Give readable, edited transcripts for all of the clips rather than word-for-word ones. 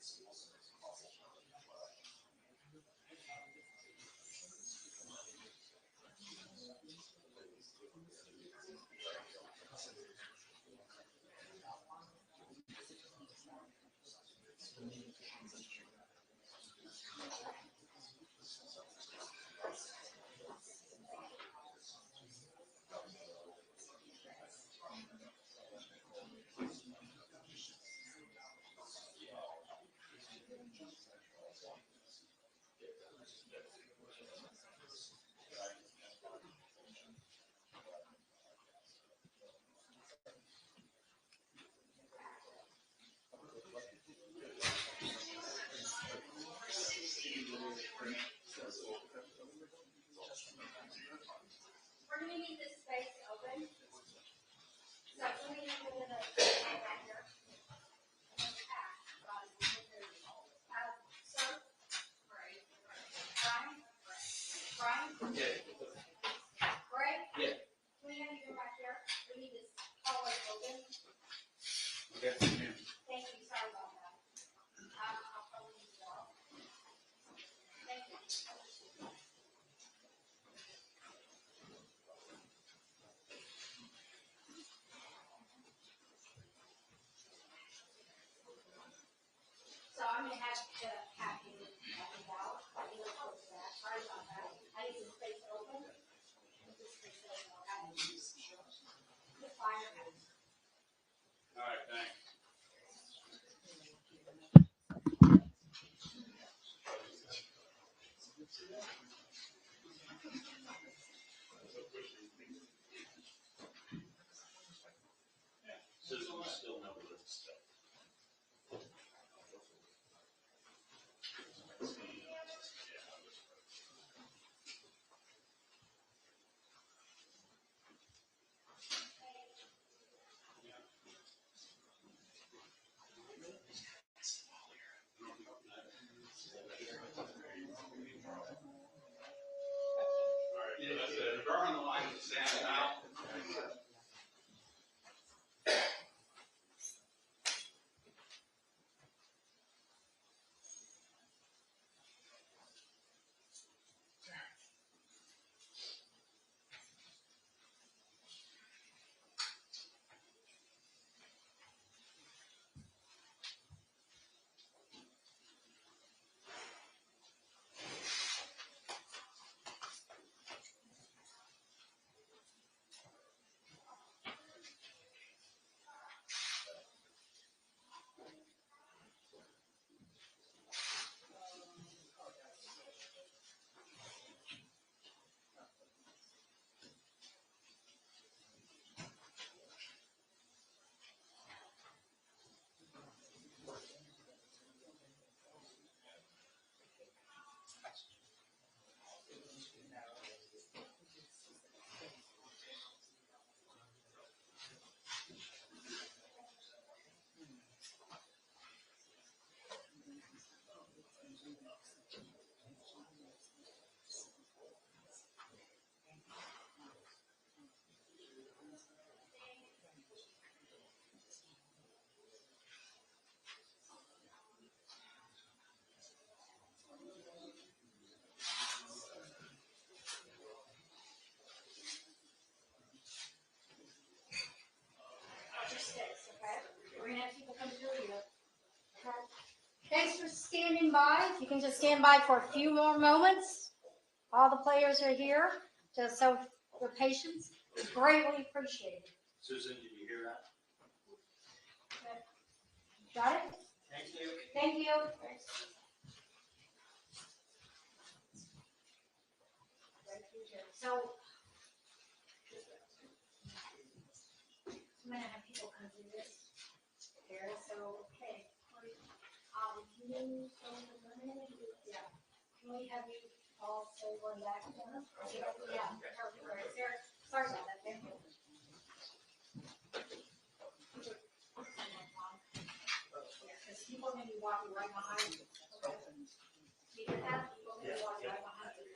We're going to need this space open. So we're going to put it up right here. Sir? Brian? Yeah. Greg? Yeah. Can we have you right here? We need this hallway open. Okay. Thank you. Sorry about that. I'll probably use it all. Thank you. So I'm going to have to have you out. I need to close that. Sorry about that. I need the space open. This space open. The fire hazard. All right, thanks. Susan will still know this stuff. Yeah, that's it. Burn on the line of the sand now. Thanks for standing by. If you can just stand by for a few more moments. All the players are here, just so your patience is greatly appreciated. Susan, did you hear that? Got it? Thank you. Thank you. So, I'm going to have people come do this here. So, okay. Yeah. Can we have you all say one back? Yeah. Perfect. Right there. Sorry about that. Thank you. Because people may be walking right behind you. Okay. You get that? People may be walking right behind you.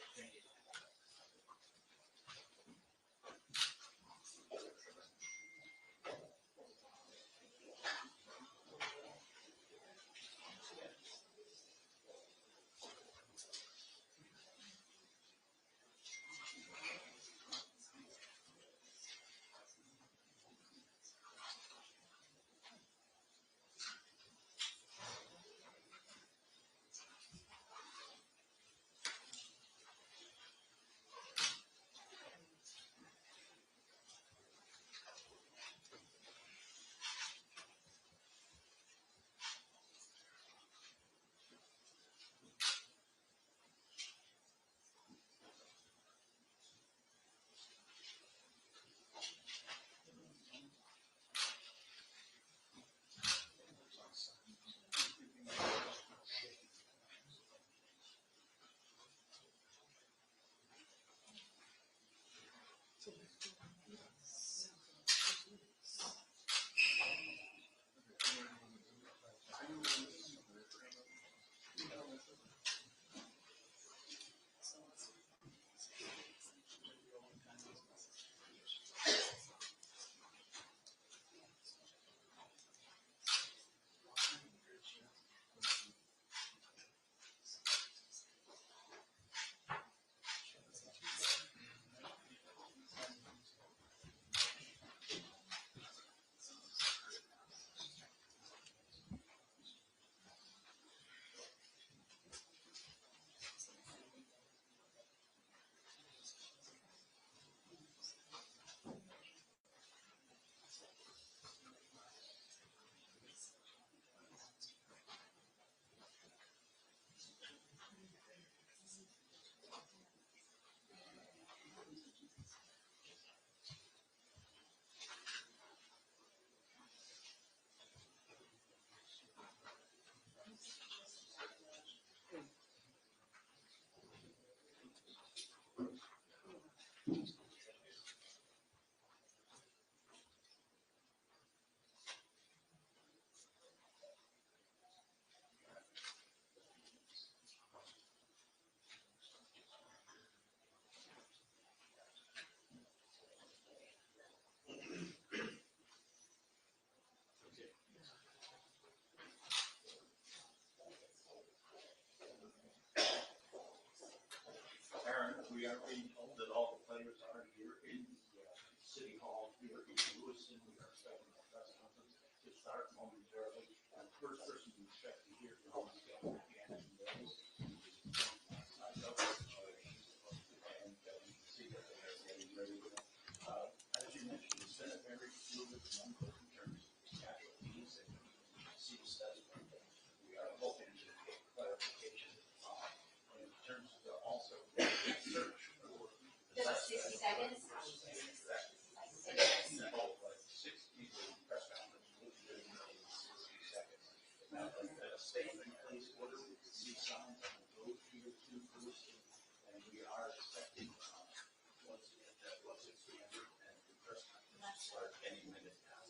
start momentarily. The first person we expect to hear from is Janet Mills, who is last night, and we can see that they are getting ready. As you mentioned, it's been a very fluid month in terms of casualties and see the study. We are hoping to get clarification in terms of also search for Just 60 seconds. 6 people press conference will be doing it in 60 seconds. Now, a statement please order we can see signs on the road here to Lewiston, and we are expecting once it's 300 and the press conference start any minute now.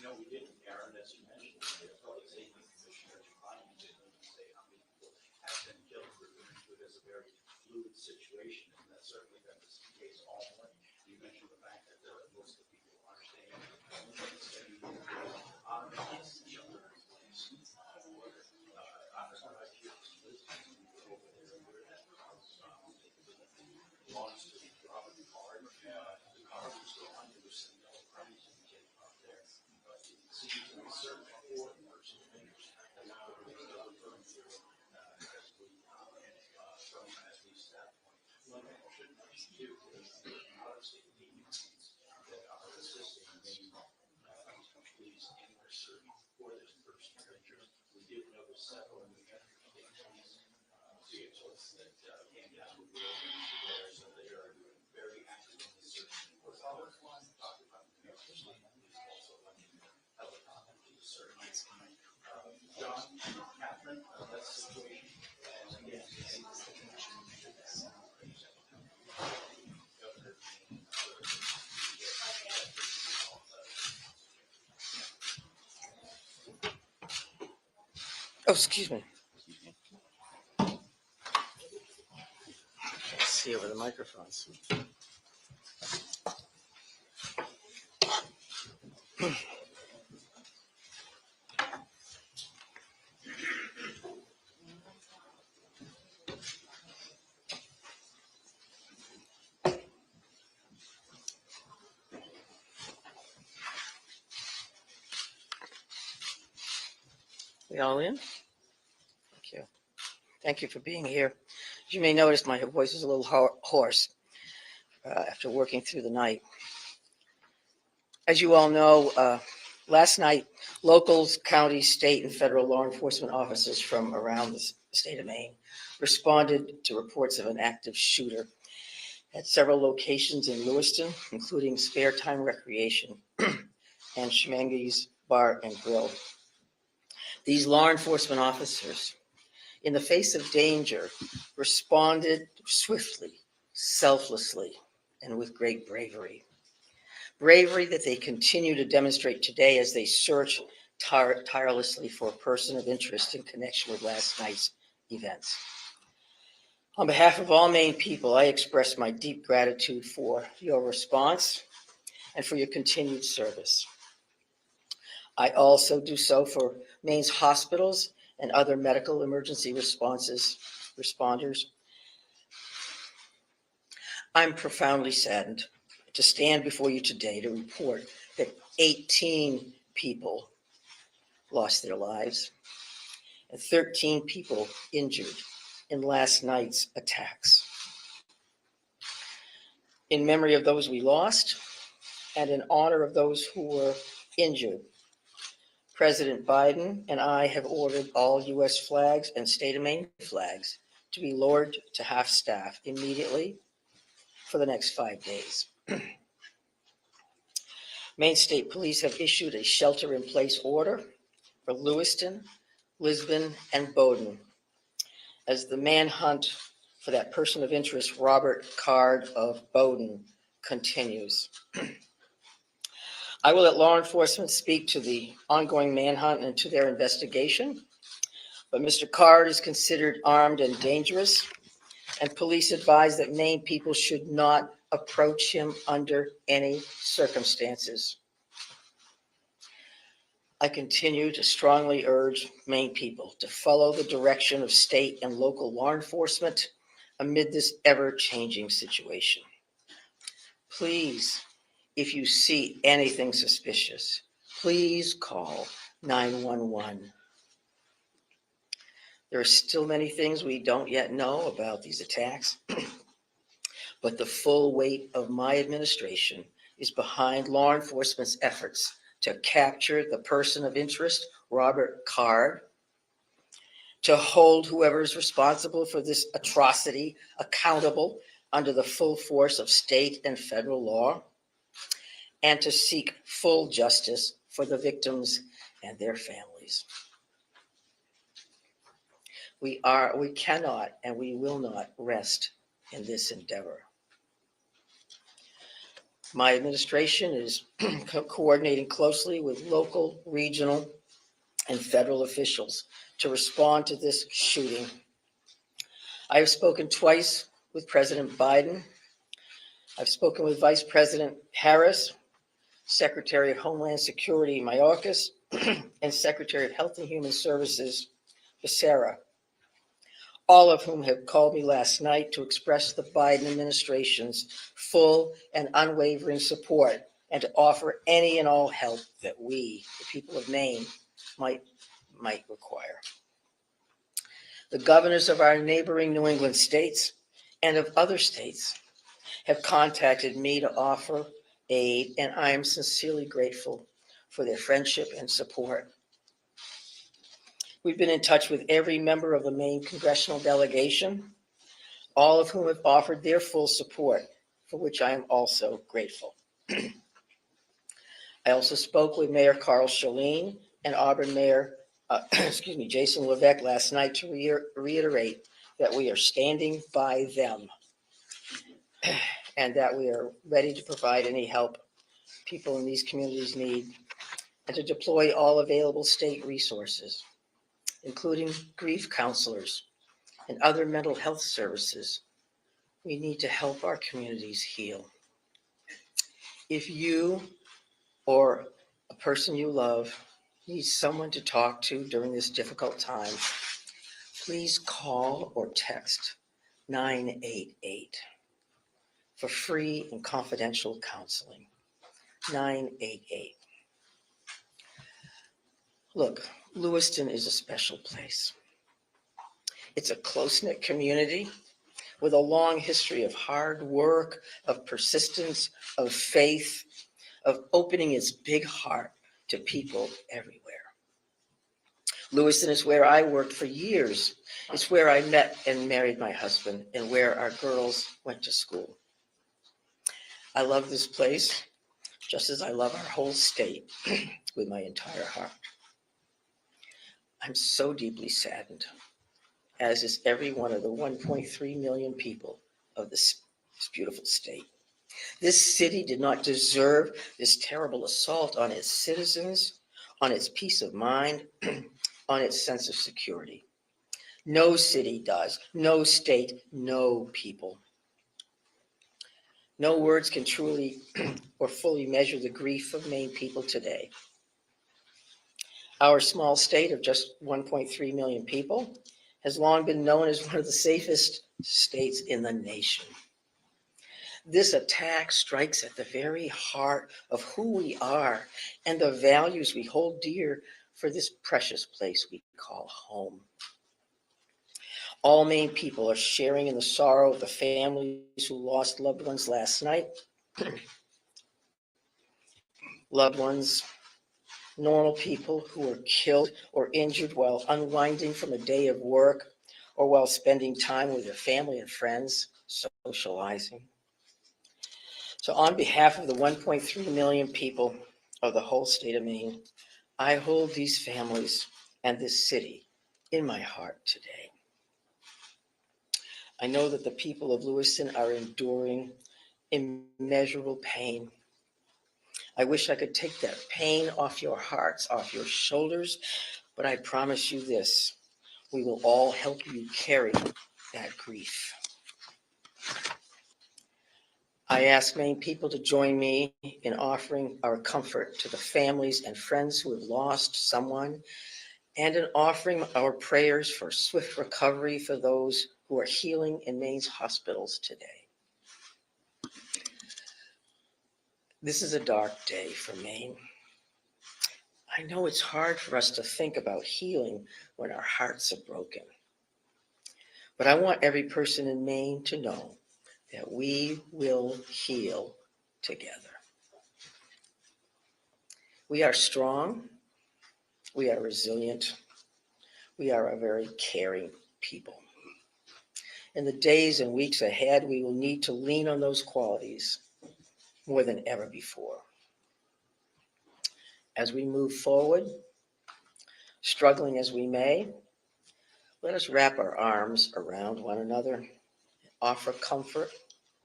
No, we didn't, Aaron, as you mentioned, the public safety commissioner declined to say how many people have been killed, referring to it as a very fluid situation, and that's certainly been the case all morning. You mentioned the fact that most of the people are staying on the shelter. On the drive here in Lewiston, we were over there where that belongs to Robert Card. The car was gone, there was some yellow crumbs and getting up there. See, we search for the person of interest, and now we're referring to as we step. One thing I should mention too is the out-of-state agencies that are assisting Maine police in their search for this person of interest. We did notice several in the state police vehicles that came down the road there, so they are very active in the search. We're always one talk about the New York State police also lending helicopter to the search. John, Catherine, that situation, and again, Oh, excuse me. Let's see over the microphones. We all in? Thank you. Thank you for being here. As you may notice, my voice is a little hoarse after working through the night. As you all know, last night, locals, county, state, and federal law enforcement officers from around the state of Maine responded to reports of an active shooter at several locations in Lewiston, including Spare Time Recreation and Schemange's Bar and Grill. These law enforcement officers, in the face of danger, responded swiftly, selflessly, and with great bravery. Bravery that they continue to demonstrate today as they search tirelessly for a person of interest in connection with last night's events. On behalf of all Maine people, I express my deep gratitude for your response and for your continued service. I also do so for Maine's hospitals and other medical emergency responders. I'm profoundly saddened to stand before you today to report that 18 people lost their lives and 13 people injured in last night's attacks. In memory of those we lost and in honor of those who were injured, President Biden and I have ordered all U.S. flags and state of Maine flags to be lowered to half-staff immediately for the next 5 days. Maine State Police have issued a shelter-in-place order for Lewiston, Lisbon, and Bowdoin as the manhunt for that person of interest, Robert Card of Bowdoin, continues. I will let law enforcement speak to the ongoing manhunt and to their investigation, but Mr. Card is considered armed and dangerous, and police advise that Maine people should not approach him under any circumstances. I continue to strongly urge Maine people to follow the direction of state and local law enforcement amid this ever-changing situation. Please, if you see anything suspicious, please call 911. There are still many things we don't yet know about these attacks, but the full weight of my administration is behind law enforcement's efforts to capture the person of interest, Robert Card, to hold whoever is responsible for this atrocity accountable under the full force of state and federal law, and to seek full justice for the victims and their families. We cannot and we will not rest in this endeavor. My administration is coordinating closely with local, regional, and federal officials to respond to this shooting. I have spoken twice with President Biden. I've spoken with Vice President Harris, Secretary of Homeland Security Mayorkas, and Secretary of Health and Human Services Becerra, all of whom have called me last night to express the Biden administration's full and unwavering support and to offer any and all help that we, the people of Maine, might require. The governors of our neighboring New England states and of other states have contacted me to offer aid, and I am sincerely grateful for their friendship and support. We've been in touch with every member of the Maine congressional delegation, all of whom have offered their full support, for which I am also grateful. I also spoke with Mayor Carl Chalene and Auburn Mayor, Jason Levesque last night to reiterate that we are standing by them and that we are ready to provide any help people in these communities need and to deploy all available state resources, including grief counselors and other mental health services. We need to help our communities heal. If you or a person you love needs someone to talk to during this difficult time, please call or text 988 for free and confidential counseling. 988. Look, Lewiston is a special place. It's a close-knit community with a long history of hard work, of persistence, of faith, of opening its big heart to people everywhere. Lewiston is where I worked for years. It's where I met and married my husband and where our girls went to school. I love this place just as I love our whole state with my entire heart. I'm so deeply saddened, as is every one of the 1.3 million people of this beautiful state. This city did not deserve this terrible assault on its citizens, on its peace of mind, on its sense of security. No city does, no state, no people. No words can truly or fully measure the grief of Maine people today. Our small state of just 1.3 million people has long been known as one of the safest states in the nation. This attack strikes at the very heart of who we are and the values we hold dear for this precious place we call home. All Maine people are sharing in the sorrow of the families who lost loved ones last night. Loved ones, normal people who were killed or injured while unwinding from a day of work or while spending time with their family and friends, socializing. So on behalf of the 1.3 million people of the whole state of Maine, I hold these families and this city in my heart today. I know that the people of Lewiston are enduring immeasurable pain. I wish I could take that pain off your hearts, off your shoulders, but I promise you this, we will all help you carry that grief. I ask Maine people to join me in offering our comfort to the families and friends who have lost someone, and in offering our prayers for swift recovery for those who are healing in Maine's hospitals today. This is a dark day for Maine. I know it's hard for us to think about healing when our hearts are broken. But I want every person in Maine to know that we will heal together. We are strong. We are resilient. We are a very caring people. In the days and weeks ahead, we will need to lean on those qualities more than ever before. As we move forward, struggling as we may, let us wrap our arms around one another, offer comfort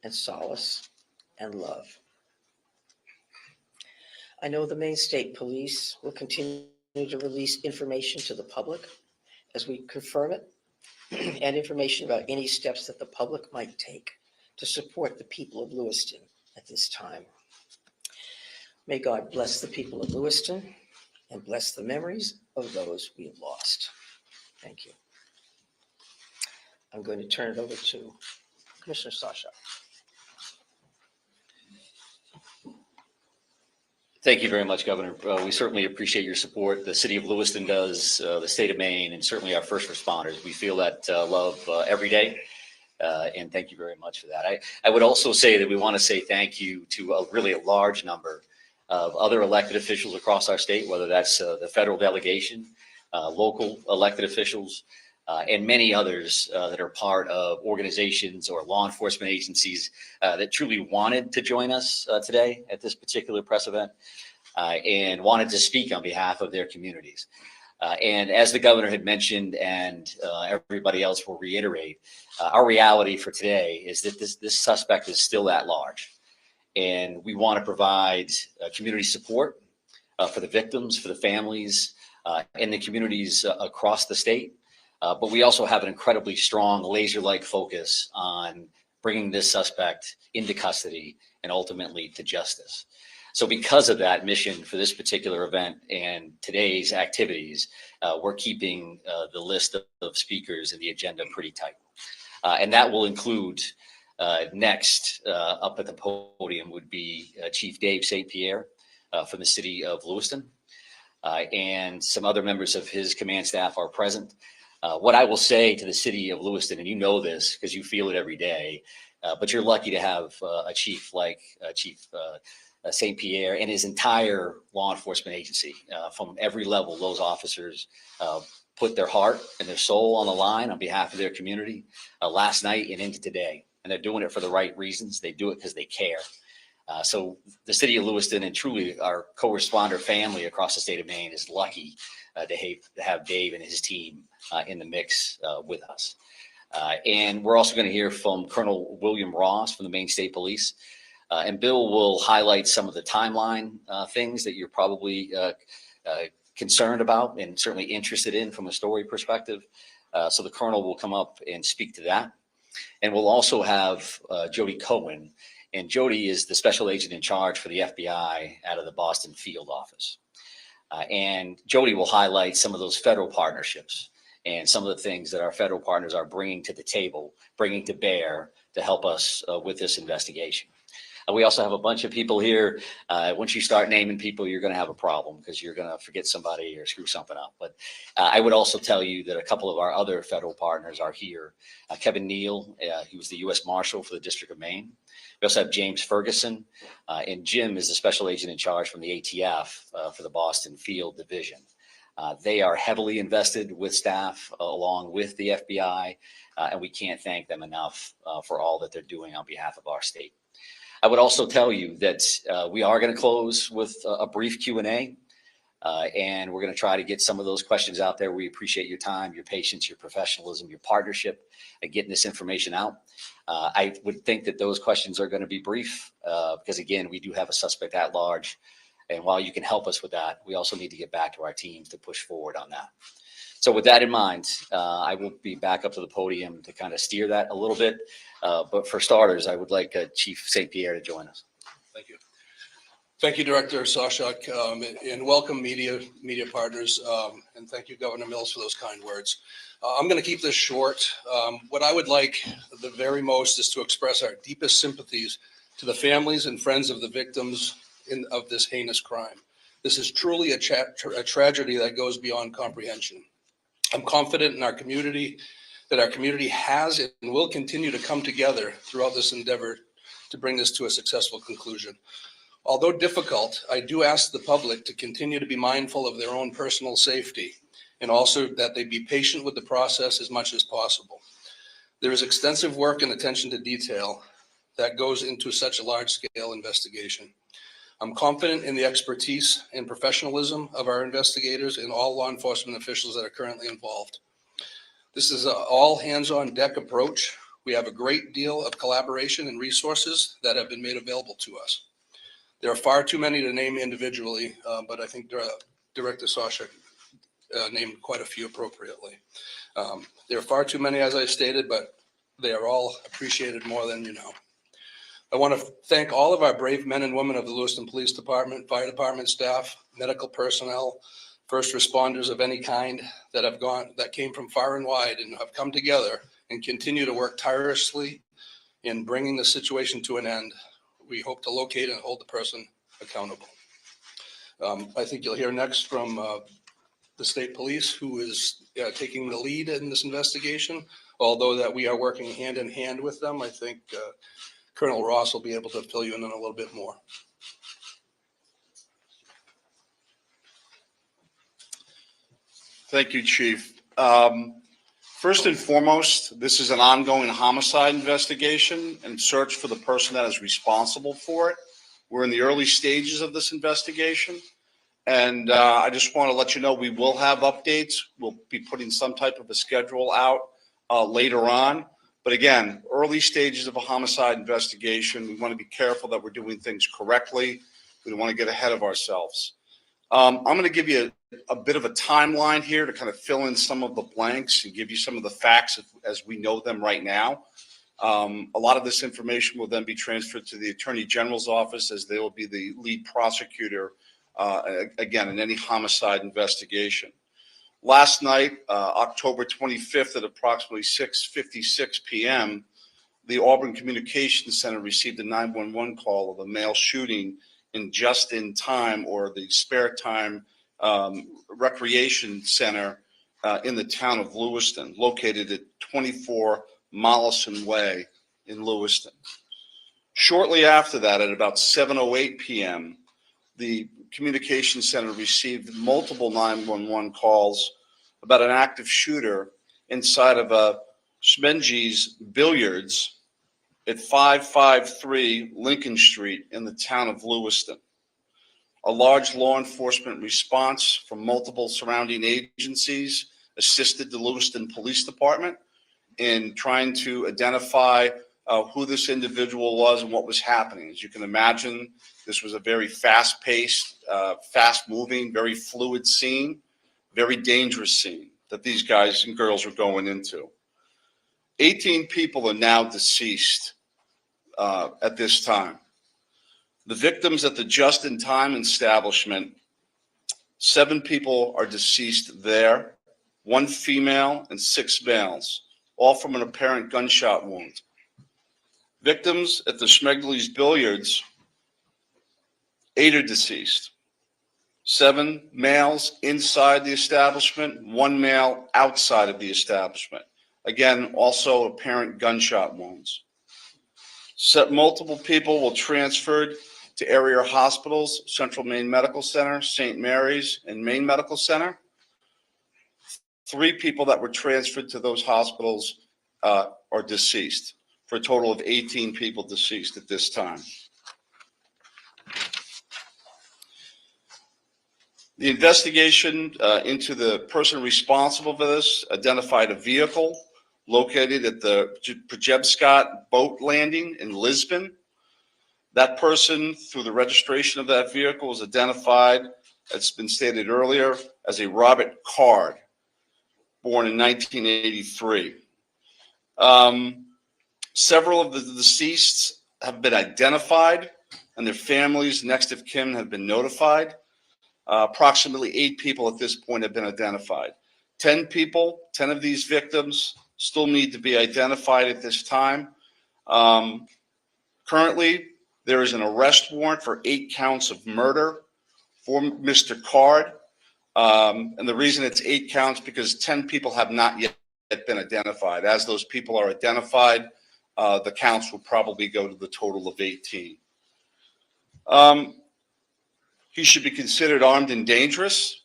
and solace and love. I know the Maine State Police will continue to release information to the public as we confirm it, and information about any steps that the public might take to support the people of Lewiston at this time. May God bless the people of Lewiston and bless the memories of those we have lost. Thank you. I'm going to turn it over to Commissioner Sasha. Thank you very much, Governor. We certainly appreciate your support. The city of Lewiston does, the state of Maine, and certainly our first responders. We feel that love every day, and thank you very much for that. I would also say that we want to say thank you to really a large number of other elected officials across our state, whether that's the federal delegation, local elected officials, and many others that are part of organizations or law enforcement agencies that truly wanted to join us today at this particular press event and wanted to speak on behalf of their communities. And as the governor had mentioned, and everybody else will reiterate, our reality for today is that this suspect is still at large. And we want to provide community support for the victims, for the families, and the communities across the state. But we also have an incredibly strong laser-like focus on bringing this suspect into custody and ultimately to justice. So because of that mission for this particular event and today's activities, we're keeping the list of speakers and the agenda pretty tight. And that will include next up at the podium would be Chief Dave St. Pierre from the city of Lewiston. And some other members of his command staff are present. What I will say to the city of Lewiston, and you know this because you feel it every day, but you're lucky to have a chief like Chief St. Pierre and his entire law enforcement agency. From every level, those officers put their heart and their soul on the line on behalf of their community last night and into today. And they're doing it for the right reasons. They do it because they care. So the city of Lewiston and truly our co-responder family across the state of Maine is lucky to have Dave and his team in the mix with us. And we're also going to hear from Colonel William Ross from the Maine State Police. And Bill will highlight some of the timeline things that you're probably concerned about and certainly interested in from a story perspective. So the Colonel will come up and speak to that. And we'll also have Jody Cohen. And Jody is the special agent in charge for the FBI out of the Boston field office. And Jody will highlight some of those federal partnerships and some of the things that our federal partners are bringing to the table, bringing to bear to help us with this investigation. We also have a bunch of people here. Once you start naming people, you're going to have a problem because you're going to forget somebody or screw something up. But I would also tell you that a couple of our other federal partners are here. Kevin Neal, he was the U.S. Marshal for the District of Maine. We also have James Ferguson, and Jim is the special agent in charge from the ATF for the Boston Field Division. They are heavily invested with staff along with the FBI, and we can't thank them enough for all that they're doing on behalf of our state. I would also tell you that we are going to close with a brief Q&A, and we're going to try to get some of those questions out there. We appreciate your time, your patience, your professionalism, your partnership at getting this information out. I would think that those questions are going to be brief because, again, we do have a suspect at large And while you can help us with that, we also need to get back to our teams to push forward on that. So with that in mind, I will be back up to the podium to kind of steer that a little bit. But for starters, I would like Chief St. Pierre to join us. Thank you. Thank you, Director Sawchuk, and welcome media partners, and thank you, Governor Mills, for those kind words. I'm going to keep this short. What I would like the very most is to express our deepest sympathies to the families and friends of the victims of this heinous crime. This is truly a tragedy that goes beyond comprehension. I'm confident in our community that our community has and will continue to come together throughout this endeavor to bring this to a successful conclusion. Although difficult, I do ask the public to continue to be mindful of their own personal safety and also that they be patient with the process as much as possible. There is extensive work and attention to detail that goes into such a large-scale investigation. I'm confident in the expertise and professionalism of our investigators and all law enforcement officials that are currently involved. This is an all hands-on-deck approach. We have a great deal of collaboration and resources that have been made available to us. There are far too many to name individually, but I think Director Sawchuk named quite a few appropriately. There are far too many, as I stated, but they are all appreciated more than you know. I want to thank all of our brave men and women of the Lewiston Police Department, Fire Department staff, medical personnel, first responders of any kind that came from far and wide and have come together and continue to work tirelessly in bringing the situation to an end. We hope to locate and hold the person accountable. I think you'll hear next from the state police, who is taking the lead in this investigation. Although that we are working hand in hand with them, I think Colonel Ross will be able to fill you in on a little bit more. Thank you, Chief. First and foremost, this is an ongoing homicide investigation and search for the person that is responsible for it. We're in the early stages of this investigation, and I just want to let you know we will have updates. We'll be putting some type of a schedule out later on. But again, early stages of a homicide investigation, we want to be careful that we're doing things correctly. We don't want to get ahead of ourselves. I'm going to give you a bit of a timeline here to kind of fill in some of the blanks and give you some of the facts as we know them right now. A lot of this information will then be transferred to the Attorney General's office, as they will be the lead prosecutor, again, in any homicide investigation. Last night, October 25th at approximately 6:56 p.m., the Auburn Communications Center received a 911 call of a male shooting in Just in Time, or the Spare Time Recreation Center in the town of Lewiston, located at 24 Mollison Way in Lewiston. Shortly after that, at about 7:08 p.m., the Communications Center received multiple 911 calls about an active shooter inside of a Schmenge's Billiards at 553 Lincoln Street in the town of Lewiston. A large law enforcement response from multiple surrounding agencies assisted the Lewiston Police Department in trying to identify who this individual was and what was happening. As you can imagine, this was a very fast-paced, fast-moving, very fluid scene, very dangerous scene that these guys and girls were going into. 18 people are now deceased at this time. The victims at the Just in Time establishment, 7 people are deceased there, 1 female and 6 males, all from an apparent gunshot wound. Victims at the Schmenge's Billiards, 8 are deceased. 7 males inside the establishment, 1 male outside of the establishment. Again, also apparent gunshot wounds. Multiple people were transferred to area hospitals, Central Maine Medical Center, St. Mary's, and Maine Medical Center. 3 people that were transferred to those hospitals are deceased, for a total of 18 people deceased at this time. The investigation into the person responsible for this identified a vehicle located at the Przebscott boat landing in Lisbon. That person, through the registration of that vehicle, was identified, it's been stated earlier, as a Robert Card, born in 1983. Several of the deceased have been identified, and their families, next of kin, have been notified. Approximately 8 people at this point have been identified. 10 people, 10 of these victims still need to be identified at this time. Currently, there is an arrest warrant for 8 counts of murder for Mr. Card. And the reason it's 8 counts because 10 people have not yet been identified. As those people are identified, the counts will probably go to the total of 18. He should be considered armed and dangerous.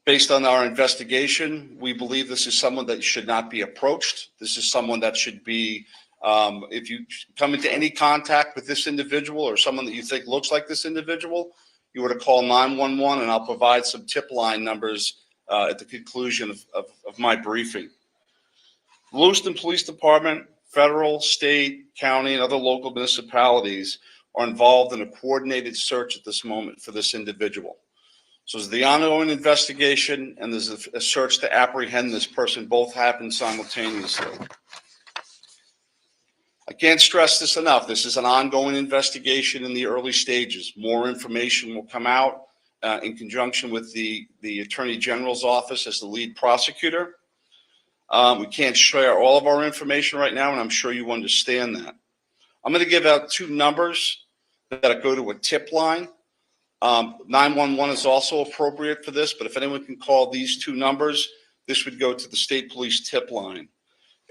Based on our investigation, we believe this is someone that should not be approached. This is someone that should be, if you come into any contact with this individual or someone that you think looks like this individual, you were to call 911, and I'll provide some tip line numbers at the conclusion of my briefing. Lewiston Police Department, federal, state, county, and other local municipalities are involved in a coordinated search at this moment for this individual. So there's the ongoing investigation and there's a search to apprehend this person. Both happen simultaneously. I can't stress this enough. This is an ongoing investigation in the early stages. More information will come out in conjunction with the Attorney General's office as the lead prosecutor. We can't share all of our information right now, and I'm sure you understand that. I'm going to give out 2 numbers that go to a tip line. 911 is also appropriate for this, but if anyone can call these 2 numbers, this would go to the state police tip line.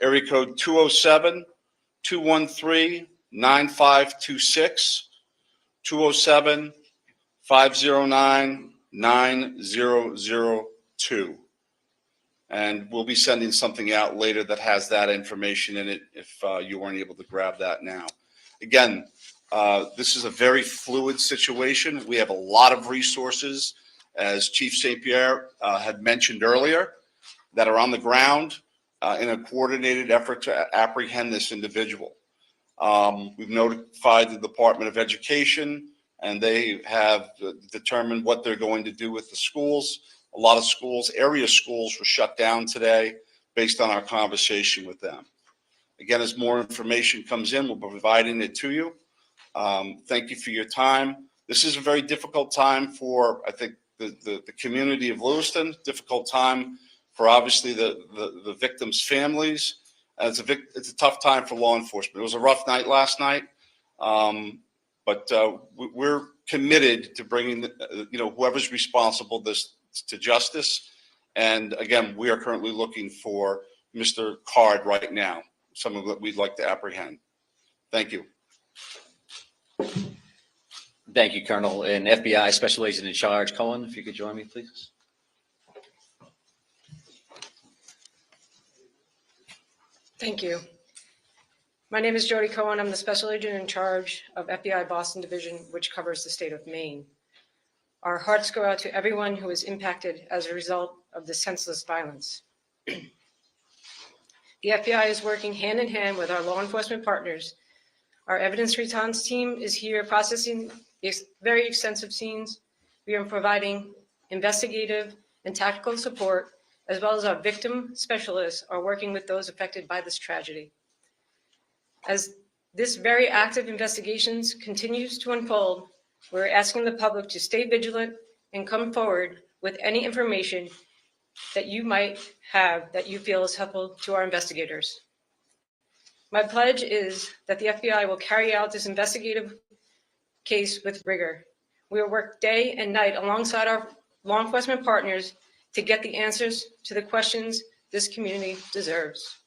Area code 207-213-9526, 207-509-9002. And we'll be sending something out later that has that information in it if you weren't able to grab that now. Again, this is a very fluid situation. We have a lot of resources, as Chief St. Pierre had mentioned earlier, that are on the ground in a coordinated effort to apprehend this individual. We've notified the Department of Education, and they have determined what they're going to do with the schools. A lot of schools, area schools, were shut down today based on our conversation with them. Again, as more information comes in, we'll be providing it to you. Thank you for your time. This is a very difficult time for, I think, the community of Lewiston, difficult time for obviously the victims' families. It's a tough time for law enforcement. It was a rough night last night, but we're committed to bringing whoever's responsible to justice. And again, we are currently looking for Mr. Card right now, someone that we'd like to apprehend. Thank you. Thank you, Colonel. And FBI Special Agent in Charge, Cohen, if you could join me, please. Thank you. My name is Jody Cohen. I'm the Special Agent in Charge of FBI Boston Division, which covers the state of Maine. Our hearts go out to everyone who is impacted as a result of this senseless violence. The FBI is working hand in hand with our law enforcement partners. Our evidence response team is here processing very extensive scenes. We are providing investigative and tactical support, as well as our victim specialists are working with those affected by this tragedy. As this very active investigations continues to unfold, we're asking the public to stay vigilant and come forward with any information that you might have that you feel is helpful to our investigators. My pledge is that the FBI will carry out this investigative case with rigor. We will work day and night alongside our law enforcement partners to get the answers to the questions this community deserves.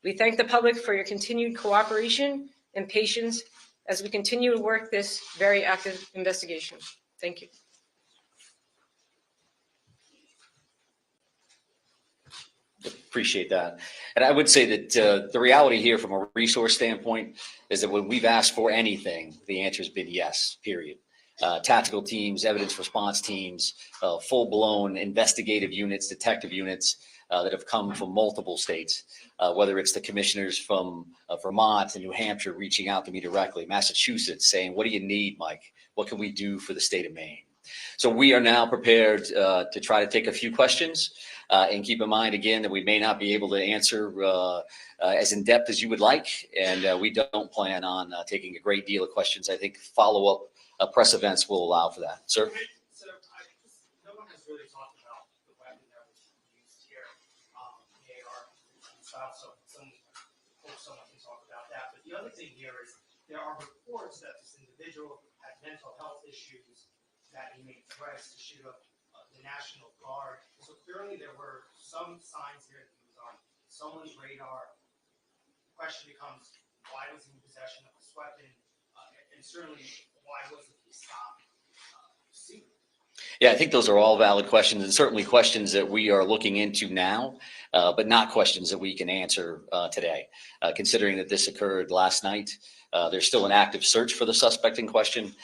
We thank the public for your continued cooperation and patience as we continue to work this very active investigation. Thank you. Appreciate that. And I would say that the reality here from a resource standpoint is that when we've asked for anything, the answer has been yes, period. tactical teams, evidence response teams, full-blown investigative units, detective units that have come from multiple states, whether it's the commissioners from Vermont and New Hampshire reaching out to me directly, Massachusetts saying, what do you need, Mike? What can we do for the state of Maine? So we are now prepared to try to take a few questions and keep in mind, again, that we may not be able to answer as in-depth as you would like, and we don't plan on taking a great deal of questions. I think follow-up press events will allow for that. Sir? So no one has really talked about the weapon that was used here, the AR stuff, so someone can talk about that. But the other thing here is there are reports that this individual had mental health issues, that he made threats to shoot up the National Guard. So clearly there were some signs here that he was on someone's radar. The question becomes, why was he in possession of this weapon? And certainly, why wasn't he stopped? Yeah, I think those are all valid questions, and certainly questions that we are looking into now, but not questions that we can answer today. Considering that this occurred last night, there's still an active search for the suspect in question.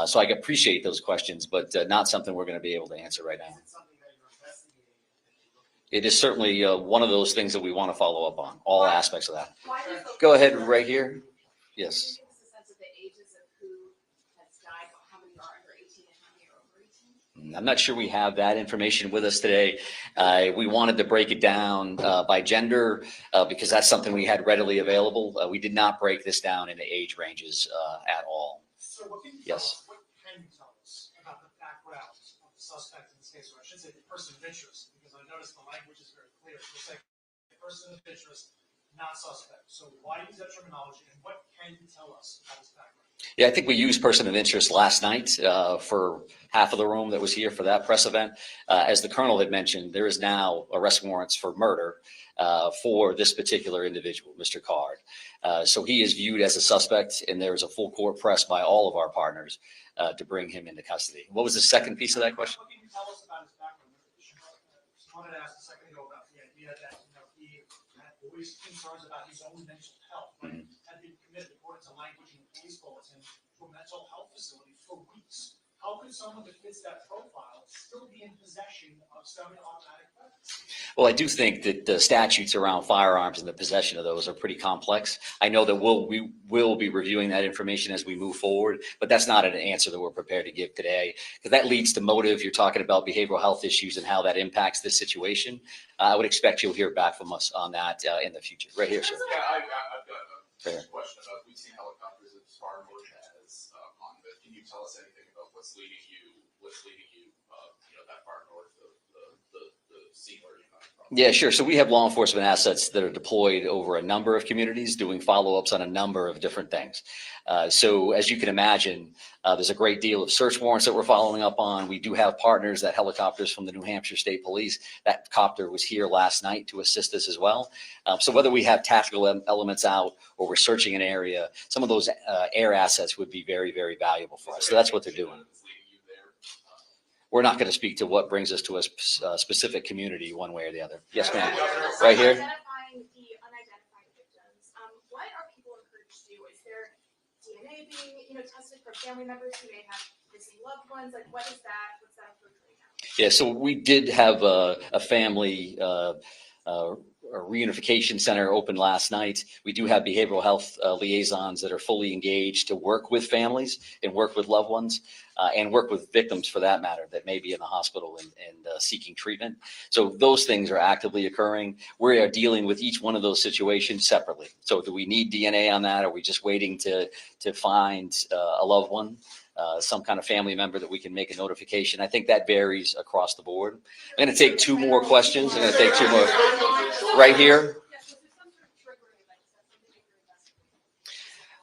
So I appreciate those questions, but not something we're going to be able to answer right now. It is certainly one of those things that we want to follow up on, all aspects of that. Go ahead, right here. Yes. I'm not sure we have that information with us today. We wanted to break it down by gender because that's something we had readily available. We did not break this down into age ranges at all. So what can you Yes. what can you tell us about the background of the suspect in this case, or I should say the person of interest, because I noticed the language is very clear. You say person of interest, not suspect. So why use that terminology, and what can you tell us about his background? Yeah, I think we used person of interest last night for half of the room that was here for that press event. As the colonel had mentioned, there is now arrest warrants for murder for this particular individual, Mr. Card. So he is viewed as a suspect, and there is a full court press by all of our partners to bring him into custody. What was the second piece of that question? What can you tell us about his background? I wanted to ask a second ago about the idea that he had voiced concerns about his own mental health, but had been committed, according to language in the police bulletin, to a mental health facility for weeks. How could someone that fits that profile still be in possession of semi-automatic weapons? Well, I do think that the statutes around firearms and the possession of those are pretty complex. I know that we will be reviewing that information as we move forward, but that's not an answer that we're prepared to give today, because that leads to motive. You're talking about behavioral health issues and how that impacts this situation. I would expect you'll hear back from us on that in the future. Right here, sir. Yeah, I've got a question about, we've seen helicopters as far north as on, but can you tell us anything about what's leading you, that far north of the scene where you're coming from? Yeah, sure. So we have law enforcement assets that are deployed over a number of communities doing follow-ups on a number of different things. So as you can imagine, there's a great deal of search warrants that we're following up on. We do have partners, that helicopters from the New Hampshire State Police. That copter was here last night to assist us as well. So whether we have tactical elements out or we're searching an area, some of those air assets would be very, very valuable for us. So that's what they're doing. We're not going to speak to what brings us to a specific community one way or the other. Yes, ma'am. Right here. Identifying the unidentified victims. What are people encouraged to do? Is there DNA being, tested for family members who may have missing loved ones? Like, what is that? What's that approach right now? Yeah, so we did have a family a reunification center open last night. We do have behavioral health liaisons that are fully engaged to work with families and work with loved ones and work with victims, for that matter, that may be in the hospital and seeking treatment. So those things are actively occurring. We are dealing with each one of those situations separately. So do we need DNA on that? Are we just waiting to find a loved one? Some kind of family member that we can make a notification. I think that varies across the board. I'm going to take two more questions. I'm going to take two more right here.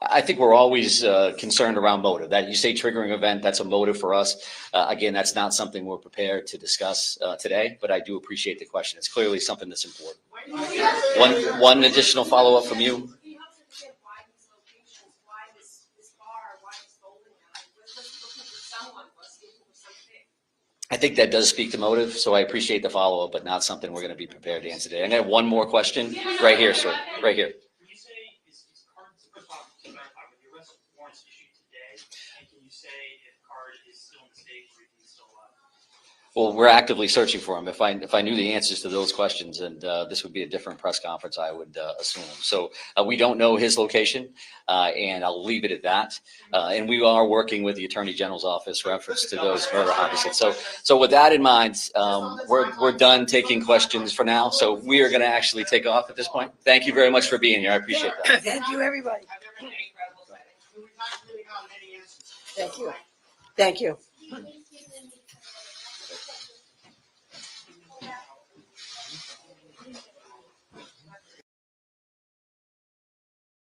I think we're always concerned around motive. That you say triggering event, that's a motive for us. Again, that's not something we're prepared to discuss today, but I do appreciate the question. It's clearly something that's important. One additional follow-up from you. I think that does speak to motive, so I appreciate the follow-up, but not something we're going to be prepared to answer today. I'm going to have one more question right here, sir. Right here. Can you say, is Card, first off, to verify, with the arrest warrants issued today, and can you say if Card take, or if he's still alive? Well, we're actively searching for him. If I knew the answers to those questions, and this would be a different press conference, I would assume. So we don't know his location, and I'll leave it at that. And we are working with the Attorney General's office reference to those murder homicides. So with that in mind, we're done taking questions for now. So we are going to actually take off at this point. Thank you very much for being here. I appreciate that. Thank you, everybody. Have there been any credible sightings? We've not really gotten any answers. Thank you. Thank you.